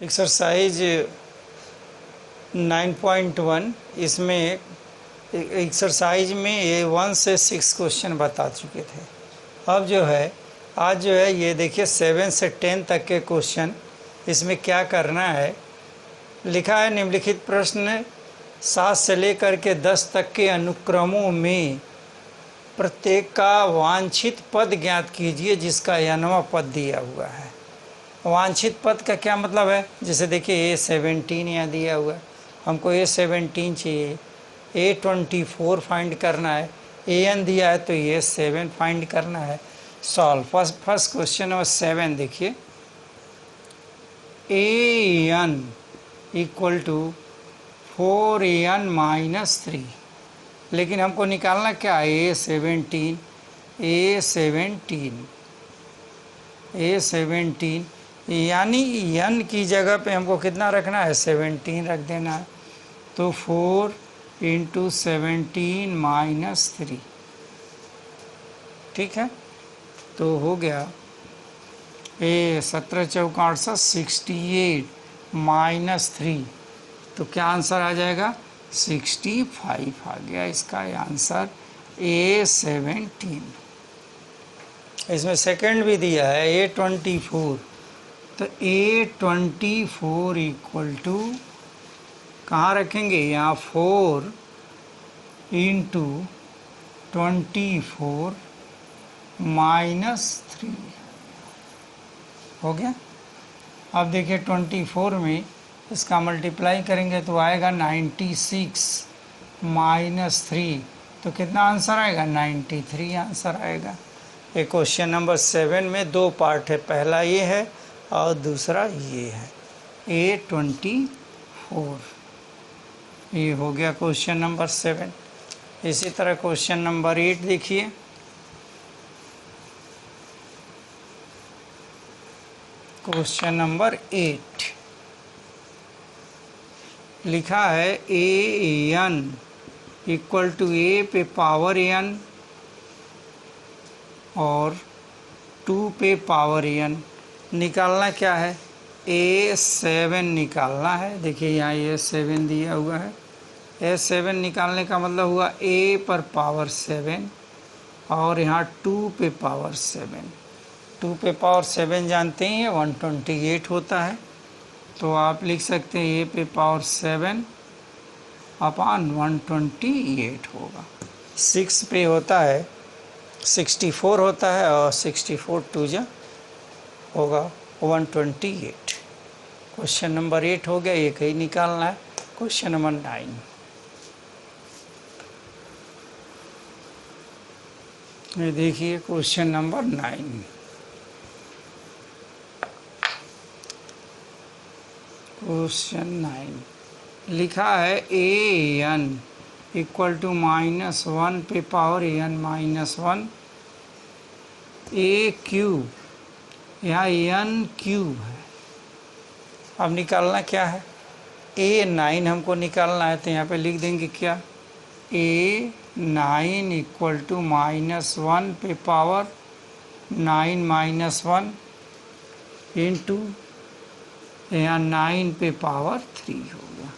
Exercise 9.1 इसमें exercise में ये 1 से 6 क्वेश्चन बता चुके थे। अब जो है आज जो है ये देखिए 7 से 10 तक के क्वेश्चन। इसमें क्या करना है, लिखा है निम्नलिखित प्रश्न 7 से लेकर के 10 तक के अनुक्रमों में प्रत्येक का वांछित पद ज्ञात कीजिए जिसका n वां पद दिया हुआ है। वांछित पद का क्या मतलब है, जैसे देखिए A17 यहाँ दिया हुआ है, हमको A17 चाहिए, A24 फाइंड करना है, AN दिया है तो A7 फाइंड करना है। सॉल्व फर्स्ट क्वेश्चन नंबर 7 देखिए, AN equal to 4AN minus 3, लेकिन हमको निकालना क्या है A17 यानी n की जगह पे हमको कितना रखना है 17 रख देना है। तो 4 × 17 माइनस 3, ठीक है, तो हो गया 17 चौका 68 माइनस 3, तो क्या आंसर आ जाएगा 65 आ गया इसका आंसर A17। इसमें सेकंड भी दिया है A24, तो A24 इक्वल टू कहाँ रखेंगे, यहाँ 4 × 24 माइनस 3 हो गया। अब देखिए 24 में इसका मल्टीप्लाई करेंगे तो आएगा 96 माइनस 3, तो कितना आंसर आएगा 93 आंसर आएगा। ये क्वेश्चन नंबर 7 में 2 पार्ट है, पहला ये है और दूसरा ये है A24। ये हो गया क्वेश्चन नंबर 7। इसी तरह क्वेश्चन नंबर 8 देखिए, क्वेश्चन नंबर 8 लिखा है AN इक्वल टू A पे पावर n और 2 पे पावर n। निकालना क्या है, A7 निकालना है। देखिए यहाँ A7 दिया हुआ है, A7 निकालने का मतलब हुआ A पर पावर 7 और यहाँ 2 पे पावर 7। 2 पे पावर 7 जानते हैं 128 होता है, तो आप लिख सकते हैं A पे पावर 7 अपान 128 होगा। 6 पे होता है 64 होता है और 64 2 जा होगा 128। क्वेश्चन नंबर 8 हो गया, एक ही निकालना है। क्वेश्चन नंबर 9 ये देखिए, क्वेश्चन नंबर 9 क्वेश्चन 9 लिखा है AN इक्वल टू -1 पे पावर n माइनस 1 AQ, यहाँ n क्यूब है। अब निकालना क्या है, A9 हमको निकालना है, तो यहाँ पे लिख देंगे क्या, A9 इक्वल टू -1 पे पावर 9 माइनस 1 इंटू यहाँ 9 पे पावर 3 हो गया।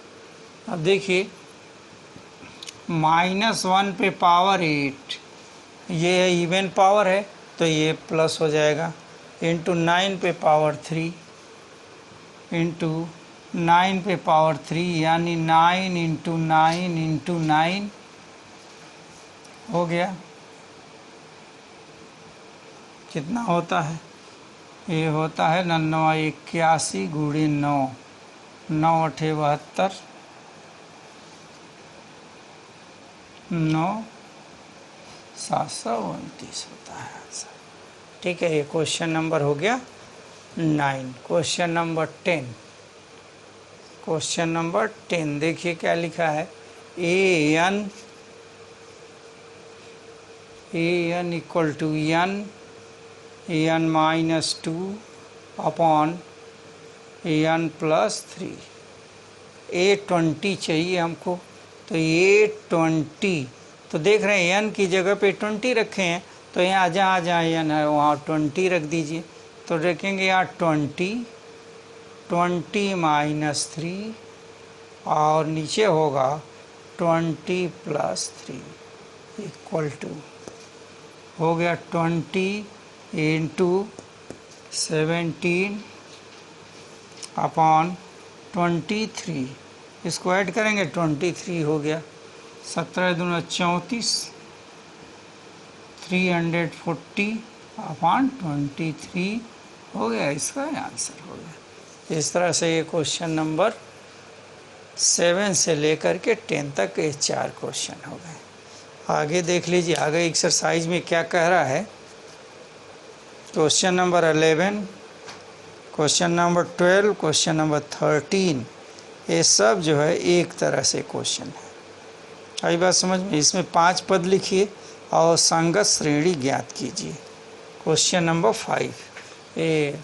अब देखिए -1 पे पावर 8, ये इवन पावर है तो ये प्लस हो जाएगा, इंटू 9 पे पावर 3 इंटू 9 पे पावर 3 यानी 9 इंटू 9 इंटू 9 हो गया। कितना होता है, ये होता है 981 गुणे 9, 9 8 72, 9 729 होता है आंसर। ठीक है, ये क्वेश्चन नंबर हो गया 9। क्वेश्चन नंबर 10, क्वेश्चन नंबर 10 देखिए क्या लिखा है, AN equal to n minus 2 upon n plus 3। A20 चाहिए हमको, तो A20, तो देख रहे हैं n की जगह पे 20 रखे हैं, तो यहाँ जहाँ n है वहाँ 20 रख दीजिए। तो रखेंगे यहाँ 20 20 माइनस 3 और नीचे होगा 20 प्लस 3 इक्वल टू हो गया 20 इंटू 17 अपॉन 23। इसको ऐड करेंगे 23 हो गया 17 दूना 34 340 अपॉन 23 हो गया। इसका आंसर हो गया। इस तरह से ये क्वेश्चन नंबर 7 से लेकर के 10 तक ये 4 क्वेश्चन हो गए। आगे देख लीजिए आगे एक्सरसाइज में क्या कह रहा है। Question number 11, question number 12, question number 13, ये सब जो है एक तरह से क्वेश्चन है। आई बात समझ में। इसमें 5 पद लिखिए और संगत श्रेणी ज्ञात कीजिए। क्वेश्चन नंबर 5 ए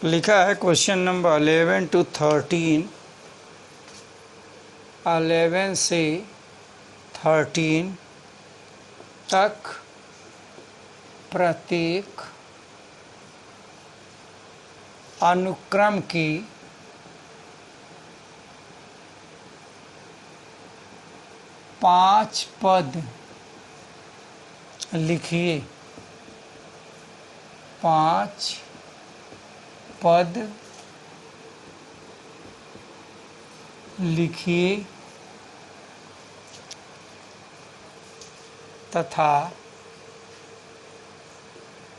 लिखा है क्वेश्चन नंबर 11 to 13, 11 से 13 तक प्रत्येक अनुक्रम की 5 पद लिखिए। 5 पद लिखिए तथा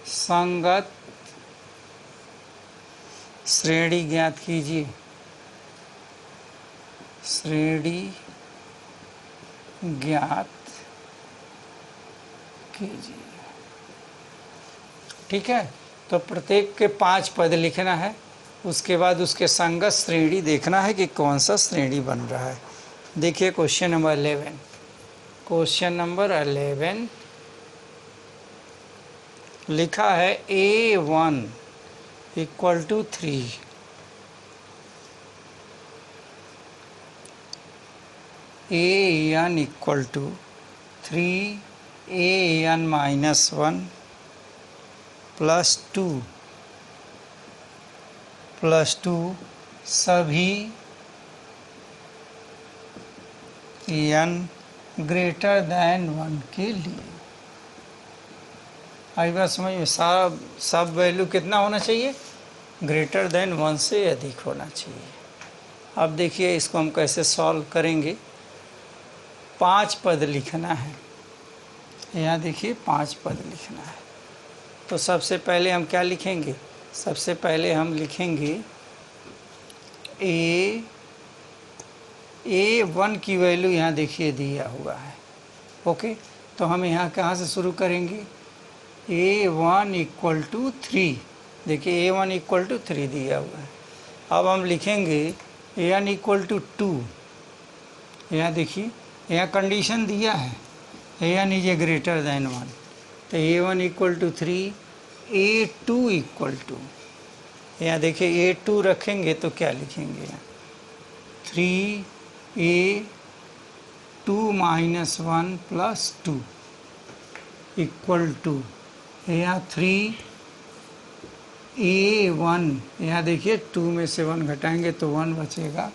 संगत श्रेणी ज्ञात कीजिए। श्रेणी ज्ञात कीजिए। ठीक है, तो प्रत्येक के 5 पद लिखना है। उसके बाद उसके संगत श्रेणी देखना है कि कौन सा श्रेणी बन रहा है। देखिए क्वेश्चन नंबर 11। क्वेश्चन नंबर 11 लिखा है A1 equal to 3, AN equal to 3 AN minus 1 plus 2 सभी n ग्रेटर दैन 1 के लिए। आई बात समझ में। सब वैल्यू कितना होना चाहिए? ग्रेटर दैन 1 से अधिक होना चाहिए। अब देखिए इसको हम कैसे सॉल्व करेंगे। 5 पद लिखना है। यहाँ देखिए 5 पद लिखना है। तो सबसे पहले हम क्या लिखेंगे? सबसे पहले हम लिखेंगे A1 की वैल्यू यहाँ देखिए दिया हुआ है। ओके, तो हम यहाँ कहाँ से शुरू करेंगे? A1 equal to 3। देखिए A1 इक्वल टू 3 दिया हुआ है। अब हम लिखेंगे AN इक्वल टू 2। यहाँ देखिए यहाँ कंडीशन दिया है AN is a greater than 1। तो A1 equal to 3, A2 equal to, यहाँ देखिए A2 रखेंगे तो क्या लिखेंगे? 3A2 minus 1 plus 2 equal to, यहाँ 3A1, यहाँ देखिए 2 में से 1 घटाएंगे तो 1 बचेगा,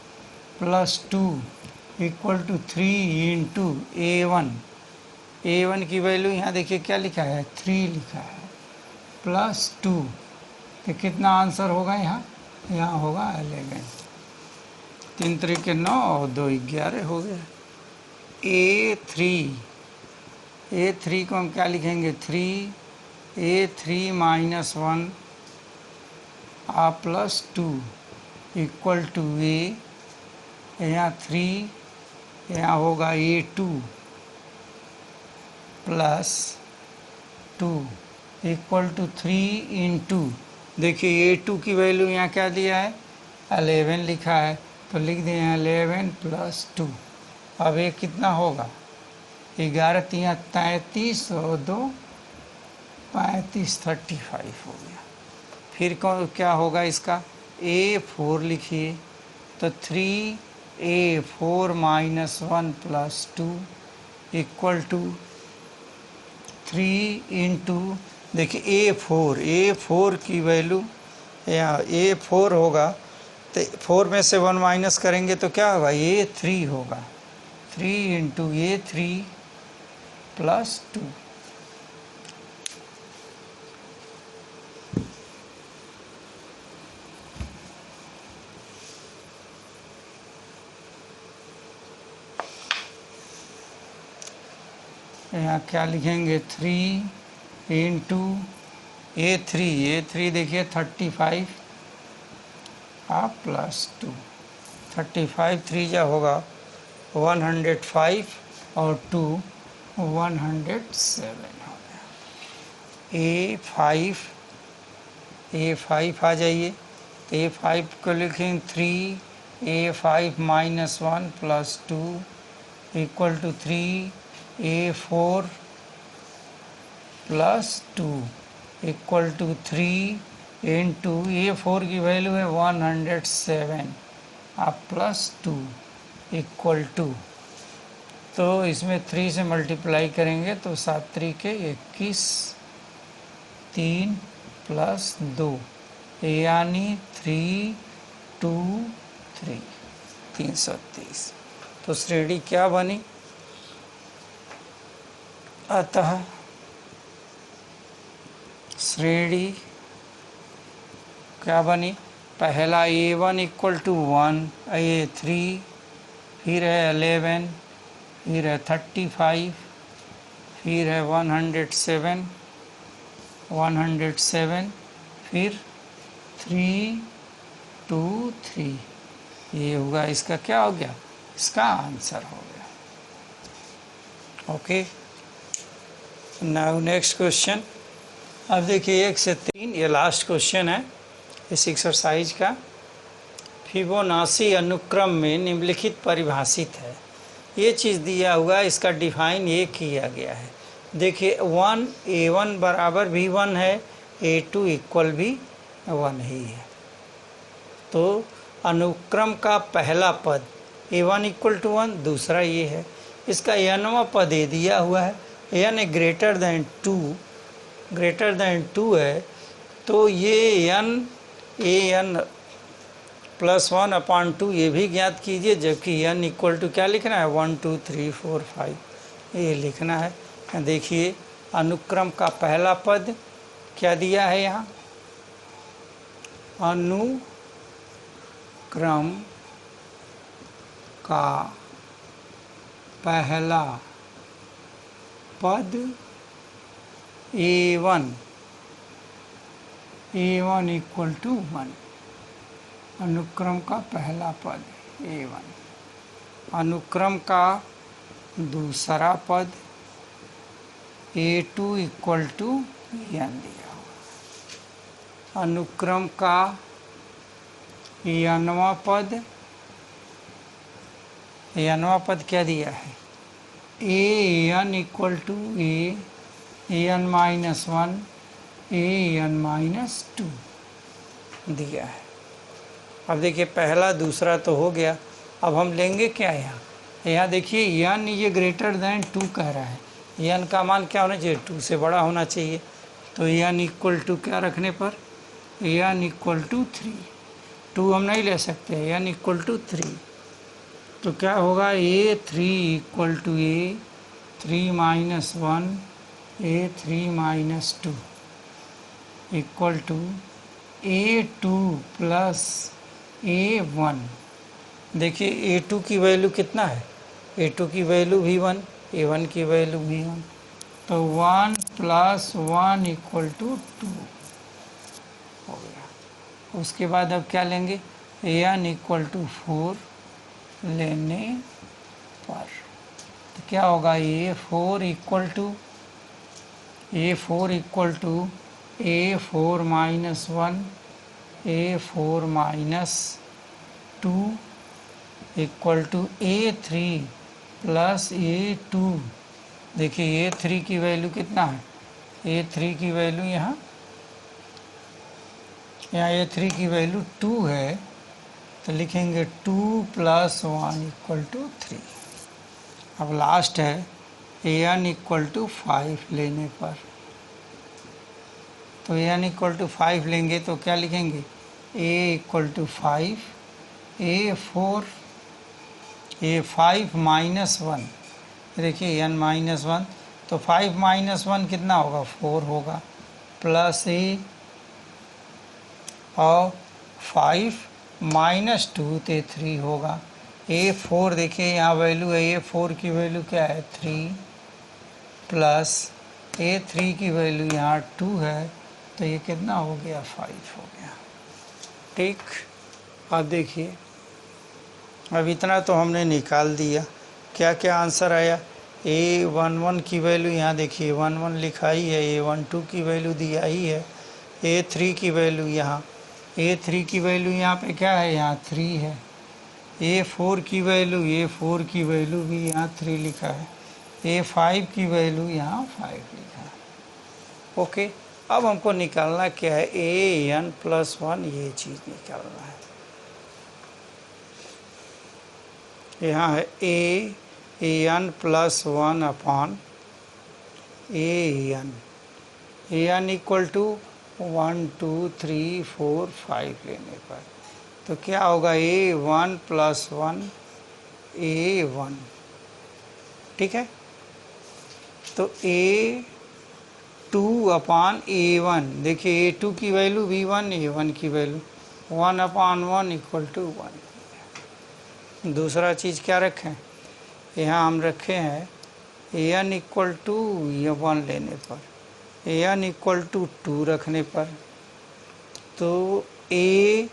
plus 2 equal to 3 into A1 की वैल्यू यहाँ देखिए क्या लिखा है? 3 लिखा है, प्लस 2। तो कितना आंसर होगा यहाँ? यहाँ होगा 11। 3 तरीके 9 और 2 11 हो गया। A3 को हम क्या लिखेंगे? 3A3 माइनस 1 आ प्लस 2 इक्वल टू A, यहाँ 3, यहाँ होगा A2 plus 2 equal to 3 into, देखिए A2 की वैल्यू यहाँ क्या दिया है? 11 लिखा है, तो लिख दें 11 प्लस 2 अब ये कितना होगा, 11 तिया 33 और 2 35, 35 हो गया। फिर क्या होगा इसका, A4 लिखिए, तो 3A4 - 1 + 2 = 3 इंटू, देखिए A4 की वैल्यू यहाँ A4 होगा, तो 4 में से 1 माइनस करेंगे तो क्या होगा, A3 होगा। 3 इंटू A3 + 2। यहाँ क्या लिखेंगे, 3 इंटू A3 देखिए 35 आप +2, 35 3 जा होगा 105 और 2 107 हो गया। A5 आ जाइए, तो A5 को लिखेंगे 3A5 - 1 + 2 = 3A4 + 2 = 3 इंटू A4 की वैल्यू है 107 आप +2 = तो इसमें 3 से मल्टीप्लाई करेंगे तो 7 3 के 21, 3 + 2 यानी 323, 330। तो श्रेणी क्या बनी, अतः श्रेणी क्या बनी, पहला A1 = 1, A3, फिर है 11, फिर है 35, फिर है 107, फिर 3 2 3, ये होगा इसका क्या हो गया, इसका आंसर हो गया। Okay, now next question. अब देखिए 1 से 3 ये लास्ट क्वेश्चन है इस एक्सरसाइज का। फिबोनाची अनुक्रम में निम्नलिखित परिभाषित है, ये चीज़ दिया हुआ है, इसका डिफाइन ये किया गया है। देखिए A1 बराबर भी 1 है, A2 इक्वल भी 1 ही है। तो अनुक्रम का पहला पद A1 = 1, दूसरा ये है, इसका n वां पद ये दिया हुआ है, n greater than 2 है, तो ये n +1/2 ये भी ज्ञात कीजिए, जबकि n = क्या लिखना है, 1 2 3 4 5 ये लिखना है। देखिए अनुक्रम का पहला पद क्या दिया है यहाँ, अनुक्रम का पहला पद A1 = 1, अनुक्रम का पहला पद A1। अनुक्रम का दूसरा पद A2 = n दिया हुआ। अनुक्रम का n वां पद क्या दिया है, An = An - 1 An - 2 दिया है। अब देखिए पहला दूसरा तो हो गया, अब हम लेंगे क्या यहाँ देखिए n ये ग्रेटर दैन 2 कह रहा है, n का मान क्या होना चाहिए, 2 से बड़ा होना चाहिए। तो n = क्या रखने पर, n = 3, 2 हम नहीं ले सकते, n = 3, तो क्या होगा, A3 = A3 - 1 A3 - 2 = A2 + A1। देखिए A2 की वैल्यू कितना है, A2 की वैल्यू भी 1, A1 की वैल्यू भी 1, तो 1 + 1 = 2 हो गया। उसके बाद अब क्या लेंगे, n = 4 लेने पर तो क्या होगा, A4 = A4 - 1 A4 - 2 = A3 plus A2। देखिए A3 की वैल्यू कितना है, A3 की वैल्यू यहाँ A3 की वैल्यू 2 है, तो लिखेंगे 2 + 1 = 3। अब लास्ट है an = 5 लेने पर, तो an = 5 लेंगे तो क्या लिखेंगे, a = 5, A5 - 1, देखिए n-1, तो 5 - 1 कितना होगा, 4 होगा, प्लस A और 5 - 2 तो 3 होगा। A4 देखिए यहाँ वैल्यू है, A4 की वैल्यू क्या है, 3, प्लस A3 की वैल्यू यहाँ 2 है, तो ये कितना हो गया, 5 हो गया। ठीक, अब देखिए अब इतना तो हमने निकाल दिया, क्या क्या आंसर आया। A11 की वैल्यू यहाँ देखिए 11 लिखा ही है, A12 की वैल्यू दिया ही है, A3 की वैल्यू यहाँ, A3 की वैल्यू यहाँ पे क्या है, यहाँ 3 है। A4 की वैल्यू भी यहाँ 3 लिखा है। A5 की वैल्यू यहाँ 5 लिखा है। ओके, अब हमको निकालना क्या है, an+1, ये चीज़ निकालना है। यहाँ है an+1 अपॉन an, an = 1 2 3 4 5 लेने पर, तो क्या होगा, A1+1 A1, ठीक है। तो A2 अपॉन A1, देखिए A2 की वैल्यू V1, A1 की वैल्यू 1/1 = 1। दूसरा चीज़ क्या रखें, यहाँ हम रखे हैं an = 1 लेने पर, an = 2 रखने पर, तो A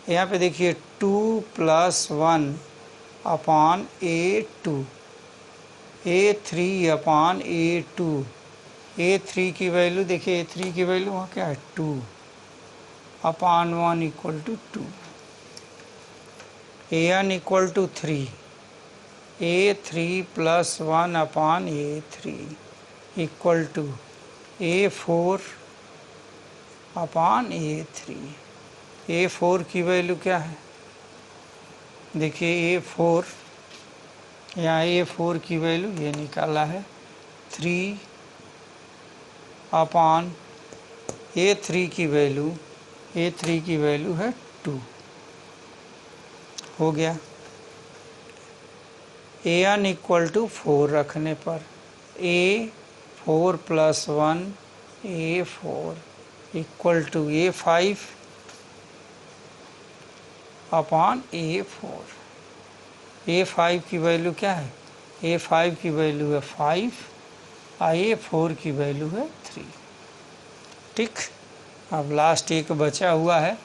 यहाँ पे देखिए 2 + 1 upon A2, A3 upon A2, A3 की वैल्यू देखिए, A3 की वैल्यू वहाँ क्या है, 2/1 = 2। an = 3, A3 + 1 upon A3 = A4 upon A3। A4 की वैल्यू क्या है, देखिए A4, यहाँ A4 की वैल्यू ये निकाला है 3 अपॉन A3 की वैल्यू है 2, हो गया। an = 4 रखने पर, A4 + 1 A4 = A5 upon A4। A5 की वैल्यू क्या है, A5 की वैल्यू है 5 और A4 की वैल्यू है 3। ठीक, अब लास्ट एक बचा हुआ है,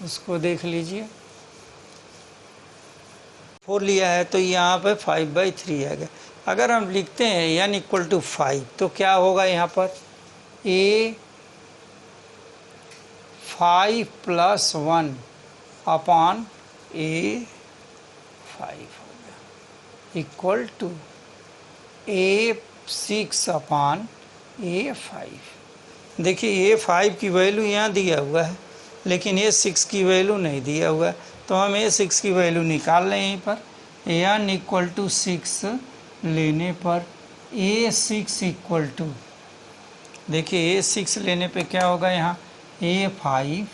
उसको देख लीजिए। 4 लिया है तो यहाँ पे 5/3 आ गया। अगर हम लिखते हैं n = 5, तो क्या होगा यहाँ पर, A5 + 1 अपॉन A5 हो गया, equal to A6 upon A5। देखिए A5 की वैल्यू यहाँ दिया हुआ है, लेकिन A6 की वैल्यू नहीं दिया हुआ है, तो हम A6 की वैल्यू निकाल लें यहीं पर। an = 6 लेने पर A6 = देखिए A6 लेने पे क्या होगा, यहाँ A5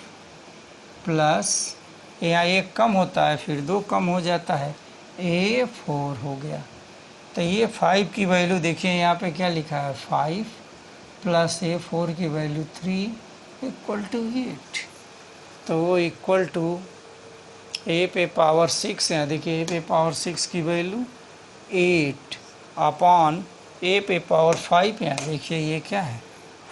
प्लस, यहाँ 1 कम होता है फिर 2 कम हो जाता है, A4 हो गया। तो A5 की वैल्यू देखिए यहाँ पे क्या लिखा है, 5 प्लस A4 की वैल्यू 3 = 8, तो वो इक्वल टू A पे पावर 6 है, देखिए A पे पावर 6 की वैल्यू 8 अपॉन A पे पावर 5 है, देखिए ये क्या है,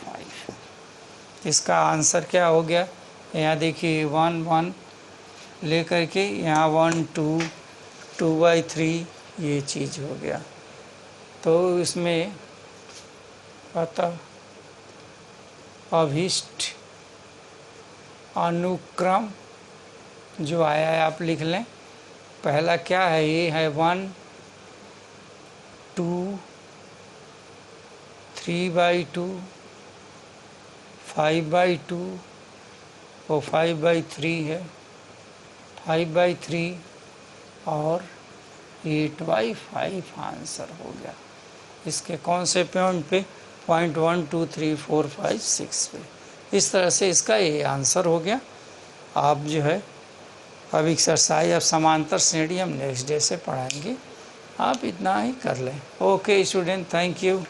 5। इसका आंसर क्या हो गया, यहाँ देखिए 1 1 लेकर के यहाँ 1 2 2/3 ये चीज़ हो गया। तो इसमें अतः अभिष्ट अनुक्रम जो आया है आप लिख लें। पहला क्या है, ये है 1 3/2, 5/2 वो 5/3 है, 5/3 और 8/5 आंसर हो गया। इसके कौन से पॉइंट पे? पॉइंट 1 2 3 4 5 6 पे। इस तरह से इसका ये आंसर हो गया। आप जो है अब एक्सरसाइज अब समांतर श्रेणी हम नेक्स्ट डे से पढ़ाएंगे, आप इतना ही कर लें। Okay student, thank you.